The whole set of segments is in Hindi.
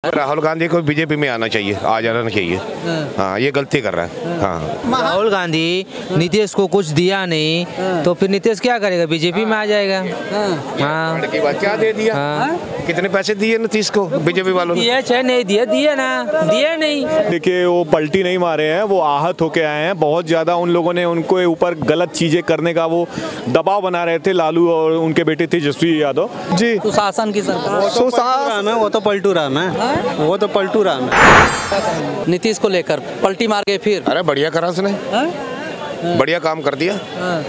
राहुल गांधी को बीजेपी में आना चाहिए, आ जाना चाहिए। हाँ, ये गलती कर रहा है। हाँ, राहुल गांधी नीतीश को कुछ दिया नहीं तो फिर नीतीश क्या करेगा, बीजेपी में आ जाएगा। हाँ, की बात क्या दे दिया। कितने पैसे दिए नीतीश को बीजेपी वालों ने? दिए चाहे नहीं दिए, दिए ना दिए नहीं। देखिए वो पलटी नहीं मारे हैं, वो आहत होके आए हैं। बहुत ज़्यादा उन लोगों ने उनको ऊपर गलत चीज़ें करने का वो दबाव बना रहे थे, लालू और उनके बेटे तेजस्वी यादव जी। सुशासन की सरकार, सुशासन है, वो तो पलटू राम है, वो तो पलटू राम है। नीतीश को लेकर पलटी मार गए फिर। अरे बढ़िया करा उसने, बढ़िया काम कर दिया।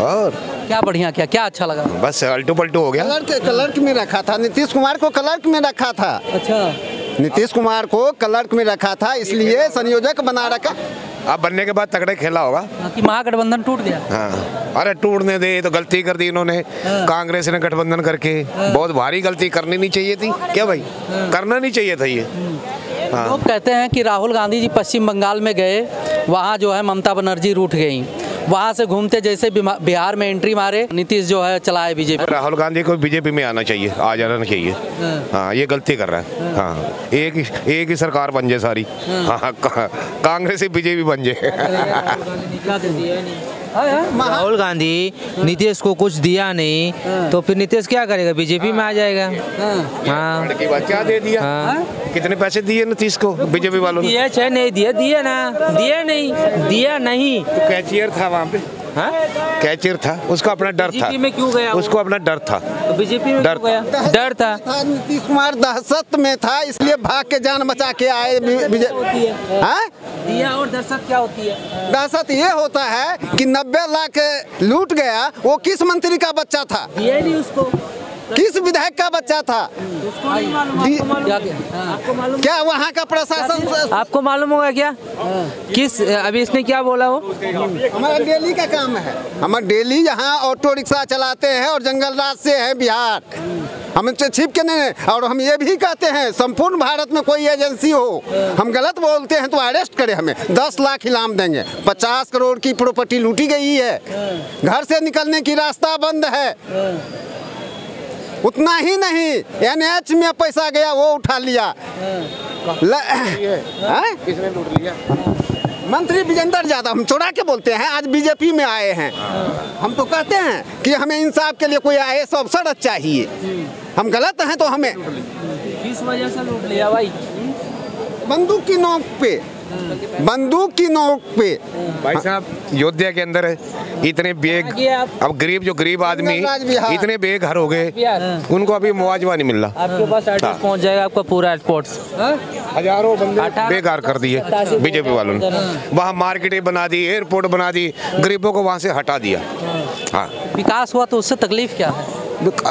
और क्या बढ़िया, क्या अच्छा लगा? बस अल्टू पल्टू हो गया। क्लर्क में रखा था नीतीश कुमार को, क्लर्क में रखा था। अच्छा, नीतीश कुमार को क्लर्क में रखा था, इसलिए संयोजक बना रखा। अब बनने के बाद तगड़े खेला होगा कि महागठबंधन टूट गया। हाँ, अरे टूटने दे, तो गलती कर दी इन्होंने। कांग्रेस ने गठबंधन करके बहुत भारी गलती, करनी नहीं चाहिए थी क्या भाई, करना नहीं चाहिए था ये। हाँ। लोग कहते हैं कि राहुल गांधी जी पश्चिम बंगाल में गए, वहाँ जो है ममता बनर्जी रूठ गई, वहाँ से घूमते जैसे बिहार में एंट्री मारे, नीतीश जो है चलाए बीजेपी। राहुल गांधी को बीजेपी में आना चाहिए, आ जाना चाहिए। हाँ, ये गलती कर रहा है। हाँ, एक ही सरकार बन जाए सारी। हाँ, कांग्रेस ही बीजेपी बन जाए। राहुल गांधी नीतीश को कुछ दिया नहीं तो फिर नीतीश क्या करेगा, बीजेपी में आ जाएगा। हाँ, की बात क्या दे दिया। कितने पैसे दिए नीतीश को बीजेपी वालों ने? दिए चाहे नहीं दिए, दिए ना दिए नहीं, दिया नहीं। तो कैचियर था वहाँ पे। हाँ? कैचियर था, उसका अपना डर था। बीजेपी में क्यों गया? उसको अपना डर था। तो बीजेपी में डर क्यों गया? डर था। नीतीश कुमार दहशत में था, इसलिए भाग के जान बचा के आए। दिया और दहशत क्या होती है? दहशत ये होता है कि 90 लाख लूट गया, वो किस मंत्री का बच्चा था, दिया नहीं उसको, किस विधायक का बच्चा था, उसको नहीं मालूम। आपको मालूम, क्या वहाँ का प्रशासन? आपको मालूम होगा क्या किस, अभी इसने क्या बोला वो? हमारा डेली का काम है, हम डेली यहाँ ऑटो रिक्शा चलाते हैं और जंगल राज से है बिहार, हम छिप के नहीं। और हम ये भी कहते हैं संपूर्ण भारत में कोई एजेंसी हो, हम गलत बोलते हैं तो अरेस्ट करे, हमें 10 लाख इनाम देंगे। 50 करोड़ की प्रॉपर्टी लूटी गई है, घर से निकलने की रास्ता बंद है। उतना ही नहीं, NH में पैसा गया वो उठा लिया। किसने लूट लिया? मंत्री विजेंद्र यादव, हम चोरा के बोलते हैं, आज बीजेपी में आए हैं। हम तो कहते हैं कि हमें इंसाफ के लिए कोई IAS अफसर चाहिए, हम गलत हैं तो हमें किस वजह से लूट लिया भाई? बंदूक की नोक पे, बंदूक की नोक पे। भाई साहब, योद्धा के अंदर इतने बेग, अब जो गरीब आदमी इतने बेघर हो गए, उनको अभी मुआवजा नहीं मिल रहा। आपके पास एड्रेस पहुंच जाएगा, आपका पूरा स्पोर्ट्स। हजारों बंदे बेकार कर दिए बीजेपी वालों ने। वहाँ मार्केटें बना दी, एयरपोर्ट बना दी, गरीबों को वहाँ से हटा दिया। हाँ, विकास हुआ तो उससे तकलीफ क्या है?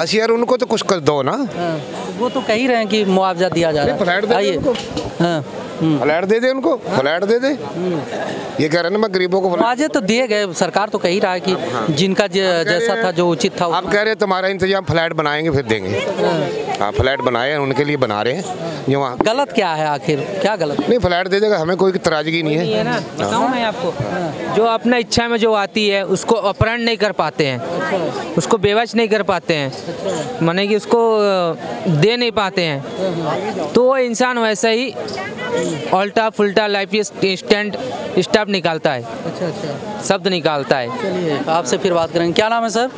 यार उनको तो कुछ कर दो ना। वो तो कह ही रहे हैं कि मुआवजा दिया जा रहा है। फ्लैट दे दे उनको, फ्लैट दे दे उनको, फ्लैट दे दे। ये कह रहे हैं ना, मैं गरीबों को मुआवजे तो दिए गए, सरकार तो कह ही रहा है कि जिनका जैसा था, जो उचित था। आप कह रहे हैं तुम्हारा इंतजाम फ्लैट बनाएंगे फिर देंगे। हाँ, फ्लैट बनाए हैं, उनके लिए बना रहे हैं। जो वहाँ गलत क्या है, आखिर क्या गलत? नहीं, फ्लैट दे देगा, हमें कोई तराजगी नहीं है ना। बताऊँ मैं आपको, जो अपना इच्छा में जो आती है उसको अपहरण नहीं कर पाते हैं, उसको बेवश नहीं कर पाते हैं, माने कि उसको दे नहीं पाते हैं, तो वो इंसान वैसा ही उल्टा फुल्टा लाइफ स्टैंड स्टैप निकालता है। अच्छा, शब्द निकालता है। चलिए आपसे फिर बात करेंगे। क्या नाम है सर?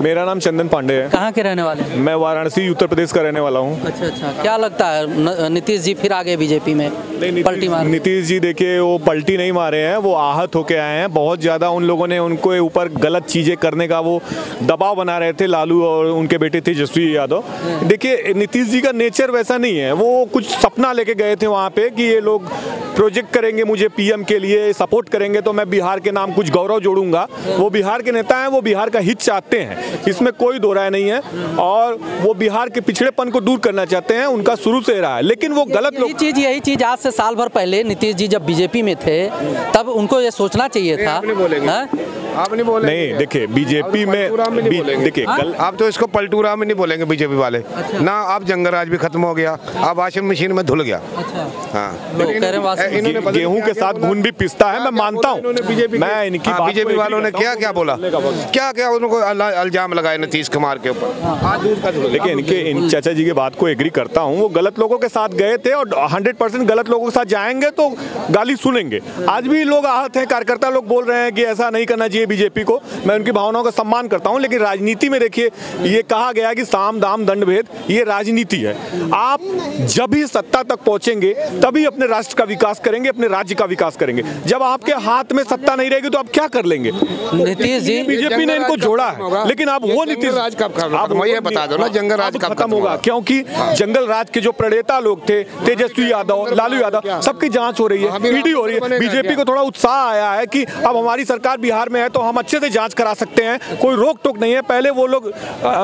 मेरा नाम चंदन पांडे है। कहाँ के रहने वाले हैं? मैं वाराणसी उत्तर प्रदेश का रहने वाला हूँ। अच्छा, क्या लगता है नीतीश जी फिर आगे बीजेपी में पलटी मार? नीतीश जी देखिए वो पलटी नहीं मारे हैं, वो आहत होके आए हैं। बहुत ज़्यादा उन लोगों ने उनको ऊपर गलत चीज़ें करने का वो दबाव बना रहे थे, लालू और उनके बेटे तेजस्वी यादव। देखिए नीतीश जी का नेचर वैसा नहीं है, वो कुछ सपना लेके गए थे वहाँ पे कि ये लोग प्रोजेक्ट करेंगे, मुझे PM के लिए सपोर्ट करेंगे तो मैं बिहार के नाम कुछ गौरव जोड़ूंगा। वो बिहार के नेता हैं, वो बिहार का हित चाहते हैं, इसमें कोई दो राय नहीं है। और वो बिहार के पिछड़ेपन को दूर करना चाहते हैं, उनका शुरू से रहा है। लेकिन वो गलत लोग, यही चीज आज से साल भर पहले नीतीश जी जब बीजेपी में थे, तब उनको ये सोचना चाहिए था आप नहीं बोलेंगे। नहीं, देखिए बीजेपी में देखिए आप तो इसको पलटूरा में नहीं बोलेंगे बीजेपी वाले ना। आप जंगलराज भी खत्म हो गया, अब वॉशिंग मशीन में धुल गया। हाँ, गेहूं के साथ घुन भी पिसता है, मैं मानता हूँ। मैं इनकी बीजेपी वालों ने क्या क्या बोला, क्या क्या उनको इल्जाम लगाए नीतीश कुमार के ऊपर। लेकिन इन चाचा जी की बात को एग्री करता हूँ, वो गलत लोगों के साथ गए थे और 100% गलत लोगों के साथ जाएंगे तो गाली सुनेंगे। आज भी लोग आहत हैं, कार्यकर्ता लोग बोल रहे हैं कि ऐसा नहीं करना चाहिए बीजेपी को। मैं उनकी भावनाओं का सम्मान करता हूं, लेकिन राजनीति में देखिए ये कहा गया कि साम दाम दंड भेद, ये राजनीति है। आप जब भी सत्ता तक पहुंचेंगे तभी अपने राष्ट्र का विकास करेंगे, अपने राज्य का विकास करेंगे। जब आपके हाथ में सत्ता नहीं रहेगी तो आप क्या कर लेंगे? नीतीश जी, बीजेपी ने इनको जोड़ा है, लेकिन अब वो नीतीश राज कब आप ये बता दो ना, जंगल राज कब खत्म होगा? क्योंकि जंगल राज के जो प्रणेता लोग थे, तेजस्वी यादव, लालू यादव, सबकी जांच हो रही है, ईडी हो रही है। बीजेपी को थोड़ा उत्साह आया है कि अब हमारी सरकार बिहार में है तो हम अच्छे से जांच करा सकते हैं, कोई रोक टोक नहीं है। पहले वो लोग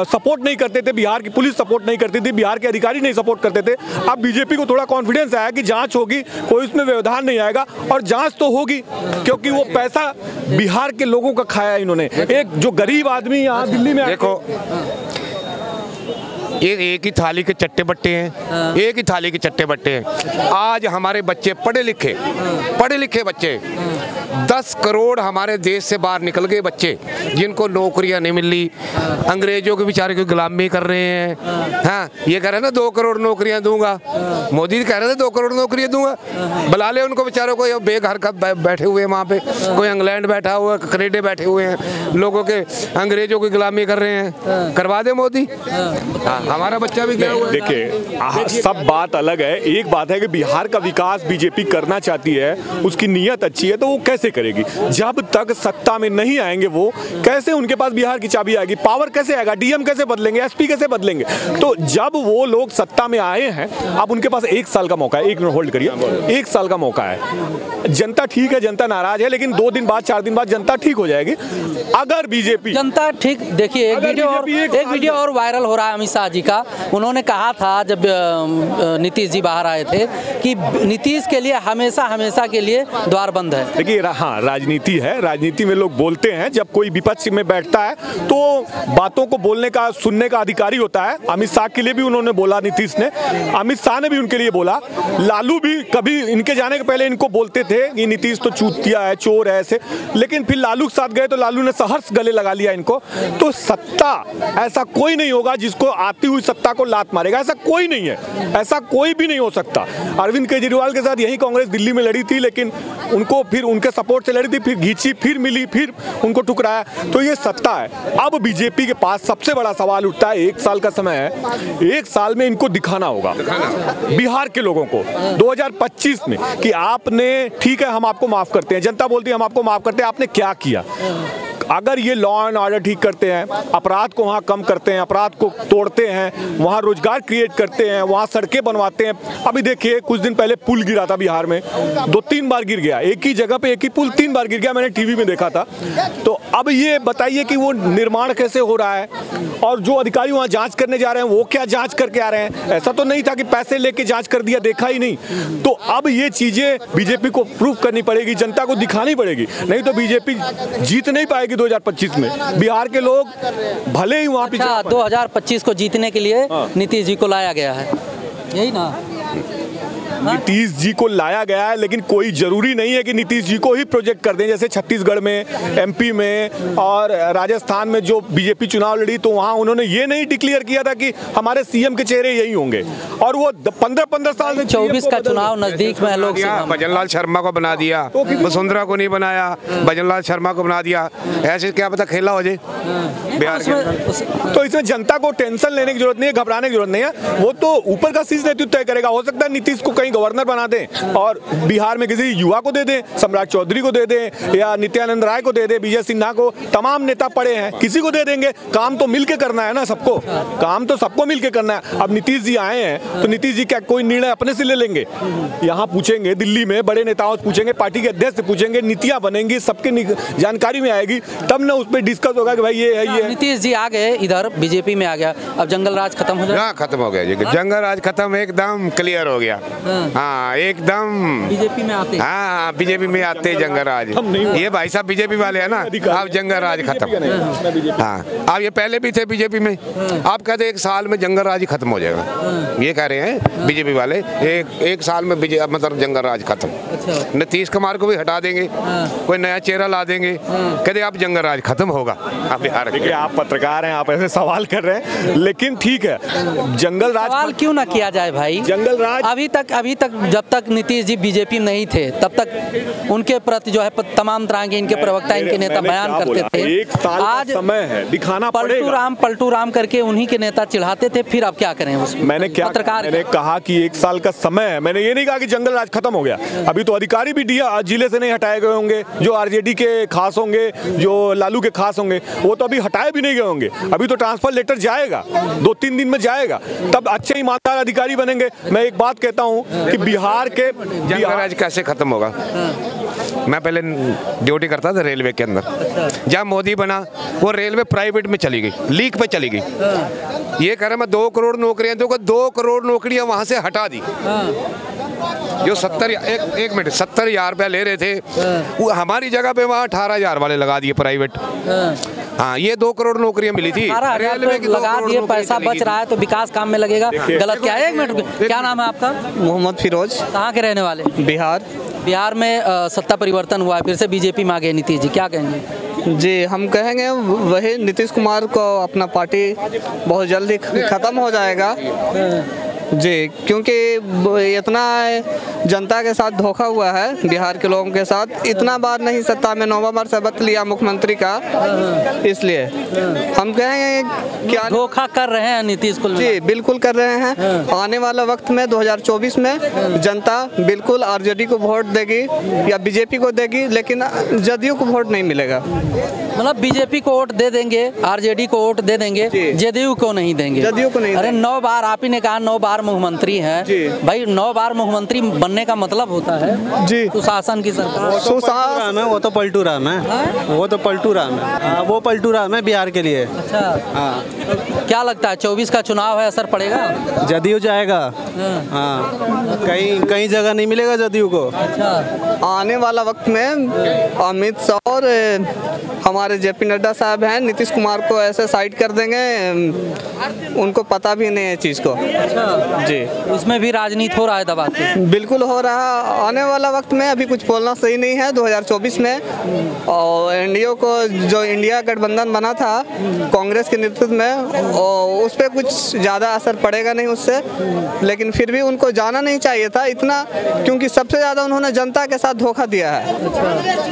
सपोर्ट नहीं करते थे, बिहार की पुलिस सपोर्ट नहीं करती थी, बिहार के अधिकारी नहीं सपोर्ट करते थे। अब बीजेपी को थोड़ा कॉन्फिडेंस आया कि जांच होगी, कोई उसमें व्यवधान नहीं आएगा और जांच तो होगी, क्योंकि वो पैसा बिहार के लोगों का खाया इन्होंने। एक जो गरीब आदमी यहाँ दिल्ली में देखो, एक ही थाली के चट्टे बट्टे हैं, एक ही थाली के चट्टे बट्टे हैं। आज हमारे बच्चे पढ़े लिखे बच्चे 10 करोड़ हमारे देश से बाहर निकल गए बच्चे, जिनको नौकरियां नहीं मिल रही, अंग्रेजों के बेचारे की गुलामी कर रहे हैं। हाँ, ये कह रहे हैं ना 2 करोड़ नौकरियां दूंगा, मोदी कह रहे थे 2 करोड़ नौकरियां दूंगा। बुला ले उनको बेचारों को, बेघर का बैठे हुए हैं वहाँ पे, कोई इंग्लैंड बैठा हुआ है, कनाडा बैठे हुए हैं, लोगों के अंग्रेजों की गुलामी कर रहे हैं। करवा दे मोदी, हमारा बच्चा भी क्या हुआ। देखिए सब बात अलग है। एक बात है कि बिहार का विकास बीजेपी करना चाहती है, उसकी नीयत अच्छी है, तो वो कैसे करेगी? जब तक सत्ता में नहीं आएंगे वो, कैसे उनके पास बिहार की चाबी आएगी? पावर कैसे आएगा? डीएम कैसे बदलेंगे? एसपी कैसे बदलेंगे? तो जब वो लोग सत्ता में आए हैं, अब उनके पास 1 साल का मौका है। 1 मिनट होल्ड करिए, 1 साल का मौका है। जनता ठीक है, जनता नाराज है, लेकिन 2 दिन बाद 4 दिन बाद जनता ठीक हो जाएगी। अगर बीजेपी जनता ठीक, देखिए एक वीडियो और वायरल हो रहा है अमित शाह जी का। उन्होंने कहा था जब नीतीश जी बाहर आए थे कि नीतीश के लिए हमेशा के लिए द्वार बंद है। देखिए हाँ, राजनीति है, राजनीति में लोग बोलते हैं। जब कोई विपक्ष में बैठता है तो बातों को बोलने का, सुनने का अधिकारी होता है। अमित शाह के लिए भी उन्होंने बोला, नीतीश ने, अमित शाह ने भी उनके लिए बोला। लालू भी कभी इनके जाने के पहले इनको बोलते थे कि नीतीश तो चूतिया है, चोर है, ऐसे, लेकिन फिर लालू के साथ गए तो लालू ने सहर्ष गले लगा लिया इनको। तो सत्ता, ऐसा कोई नहीं होगा जिसको आती हुई सत्ता को लात मारेगा, ऐसा कोई नहीं है, ऐसा कोई भी नहीं हो सकता। अरविंद केजरीवाल के साथ यही कांग्रेस दिल्ली में लड़ी थी, लेकिन उनको फिर उनके सपोर्ट से लड़ी थी, फिर घींची, फिर मिली, फिर उनको ठुकराया। तो ये सत्ता है। अब बीजेपी के पास सबसे बड़ा सवाल उठता है, 1 साल का समय है, 1 साल में इनको दिखाना होगा बिहार के लोगों को 2025 में कि आपने, ठीक है हम आपको माफ करते हैं, जनता बोलती है हम आपको माफ करते हैं, आपने क्या किया? अगर ये लॉ एंड ऑर्डर ठीक करते हैं, अपराध को वहाँ कम करते हैं, अपराध को तोड़ते हैं, वहाँ रोजगार क्रिएट करते हैं, वहाँ सड़कें बनवाते हैं। अभी देखिए कुछ दिन पहले पुल गिरा था बिहार में, 2-3 बार गिर गया, एक ही जगह पे एक ही पुल 3 बार गिर गया, मैंने टीवी में देखा था। तो अब ये बताइए कि वो निर्माण कैसे हो रहा है, और जो अधिकारी वहाँ जाँच करने जा रहे हैं वो क्या जाँच करके आ रहे हैं? ऐसा तो नहीं था कि पैसे लेके जाँच कर दिया, देखा ही नहीं। तो अब ये चीज़ें बीजेपी को प्रूव करनी पड़ेगी, जनता को दिखानी पड़ेगी, नहीं तो बीजेपी जीत नहीं पाएगी 2025 में। बिहार के लोग भले ही वहाँ पीछे 2025 को जीतने के लिए नीतीश जी को लाया गया है, यही ना? नीतीश जी को लाया गया है, लेकिन कोई जरूरी नहीं है कि नीतीश जी को ही प्रोजेक्ट कर दें। जैसे छत्तीसगढ़ में, एमपी में और राजस्थान में जो बीजेपी चुनाव लड़ी, तो वहां उन्होंने ये नहीं डिक्लेयर किया था कि हमारे सीएम के चेहरे यही होंगे, और वो 15-15 साल से 24 का चुनाव नजदीक में लोग भजनलाल शर्मा को बना दिया, वसुंधरा को नहीं बनाया, भजनलाल शर्मा को बना दिया। ऐसे क्या पता खेला हो जाए बिहार के। तो इसमें जनता को टेंशन लेने की जरूरत नहीं है, घबराने की जरूरत नहीं है। वो तो ऊपर का शीर्ष नेतृत्व तय करेगा। हो सकता है नीतीश को कहीं गवर्नर बना दें और बिहार में किसी युवा को दे दें, सम्राट चौधरी को दे दें, या नित्यानंद राय को दे दें, विजय सिन्हा को, तमाम नेता पड़े हैं, किसी को दे देंगे। काम तो मिलके करना है ना सबको, काम तो सबको मिलके करना है। अब नीतीश जी आए हैं तो नीतीश जी क्या कोई निर्णय अपने से ले लेंगे? यहाँ पूछेंगे, दिल्ली में बड़े नेताओं से पूछेंगे, पार्टी के अध्यक्ष से पूछेंगे, नीतियाँ बनेंगी, सबके जानकारी में आएगी, तब ना उस पर डिस्कस होगा कि भाई ये है, ये। नीतीश जी आ गए, इधर बीजेपी में आ गया, अब जंगल राज खत्म हो जाएगा। खत्म हो गया जी, जंगल राज खत्म, एकदम क्लियर हो गया। हाँ एकदम बीजेपी में आते हैं। हाँ बीजेपी में आते जंगल राज। ये भाई साहब बीजेपी वाले है ना, अब जंगल राज खत्म। हाँ अब ये पहले भी थे बीजेपी में, आप कहते 1 साल में जंगल राज खत्म हो जाएगा, ये कह रहे हैं बीजेपी वाले। एक साल में मतलब जंगल राज खत्म। नीतीश कुमार को भी हटा देंगे, कोई नया चेहरा ला देंगे, कहते आप जंगल राज खत्म होगा। आप बिहार देखिए आप पत्रकार हैं, आप ऐसे सवाल कर रहे हैं, लेकिन ठीक है जंगल राज सवाल क्यों ना किया जाए भाई। जंगल राज अभी तक जब तक नीतीश जी बीजेपी में नहीं थे तब तक उनके प्रति जो है तमाम तरह के इनके प्रवक्ता इनके नेता बयान करते थे। 1 साल आज समय है, दिखाना पड़ेगा। पलटू राम करके उन्हीं के नेता चिढ़ाते थे, फिर अब क्या करें उसमें। मैंने कहा कि 1 साल का समय है, मैंने ये नहीं कहा कि जंगल राज खत्म हो गया। अभी तो अधिकारी भी जिले से नहीं हटाए गए होंगे, जो आरजेडी के खास होंगे, जो लालू के खास होंगे, वो तो अभी हटाए भी नहीं गए होंगे। अभी तो ट्रांसफर लेटर जाएगा, 2-3 दिन में जाएगा, तब अच्छे ईमानदार अधिकारी बनेंगे। मैं एक बात कहता हूँ कि बिहार के जंगल राज कैसे खत्म होगा। मैं पहले ड्यूटी करता था रेलवे के अंदर, जब मोदी बना वो रेलवे प्राइवेट में चली गई, लीक पे चली गई। ये कह रहा मैं 2 करोड़ नौकरियां दूंगा, 2 करोड़ नौकरियां वहां से हटा दी। जो 70,000 रुपया ले रहे थे, वो हमारी जगह पे वहाँ 18,000 वाले लगा दिए प्राइवेट। हाँ ये 2 करोड़ नौकरियां मिली थी, रेलवे की लगा दिए, पैसा बच रहा है तो विकास काम में लगेगा। गलत क्या है? 1 मिनट, क्या नाम है आपका? मोहम्मद फिरोज। कहाँ के रहने वाले? बिहार। बिहार में सत्ता परिवर्तन हुआ है, फिर से बीजेपी में आ गए नीतीश जी, क्या कहेंगे? जी हम कहेंगे वही नीतीश कुमार को अपना पार्टी बहुत जल्दी ख़त्म हो जाएगा जी, क्योंकि इतना जनता के साथ धोखा हुआ है, बिहार के लोगों के साथ। इतना बार नहीं सत्ता में 9 बार शपथ लिया मुख्यमंत्री का, इसलिए हम कहेंगे क्या धोखा कर रहे हैं नीतीश कुमार जी, बिल्कुल कर रहे हैं। आने वाला वक्त में 2024 में जनता बिल्कुल आरजेडी को वोट देगी या बीजेपी को देगी, लेकिन जदयू को वोट नहीं मिलेगा। मतलब बीजेपी को वोट दे देंगे, आरजेडी को वोट दे देंगे, जदयू को नहीं देंगे। जदयू को नहीं। अरे 9 बार, आप ही ने कहा 9 बार मुख्यमंत्री हैं भाई, 9 बार मुख्यमंत्री बनने का मतलब होता है जी सुशासन की सरकार। सुशासन है, वो तो पलटू राम है, वो तो पलटू राम है, वो पलटू राम है बिहार के लिए। अच्छा हाँ, क्या लगता है 24 का चुनाव है, असर पड़ेगा? जदयू जाएगा। हाँ कहीं जगह नहीं मिलेगा जदयू को। अच्छा आने वाला वक्त में अमित शाह और हमारे जेपी नड्डा साहब हैं, नीतीश कुमार को ऐसे साइड कर देंगे, उनको पता भी नहीं है चीज़ को जी। उसमें भी राजनीति हो रहा है दबा के? बिल्कुल हो रहा। आने वाला वक्त में अभी कुछ बोलना सही नहीं है 2024 में। और एनडीए को जो इंडिया गठबंधन बना था कांग्रेस के नेतृत्व में, और उस पर कुछ ज़्यादा असर पड़ेगा नहीं उससे, लेकिन फिर भी उनको जाना नहीं चाहिए था इतना, क्योंकि सबसे ज़्यादा उन्होंने जनता के साथ धोखा दिया है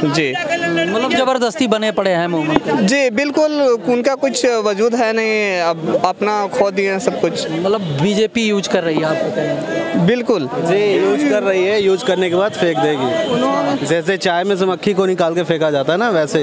जी। मतलब जबरदस्ती बने पड़े हैं मुख्यमंत्री जी, बिल्कुल उनका कुछ वजूद है नहीं, अब अपना खो दिए सब कुछ। मतलब बीजेपी यूज कर रही है आपको कहें? बिल्कुल जी यूज कर रही है, यूज करने के बाद फेंक देगी। जैसे चाय में से मक्खी को निकाल के फेंका जाता है ना, वैसे।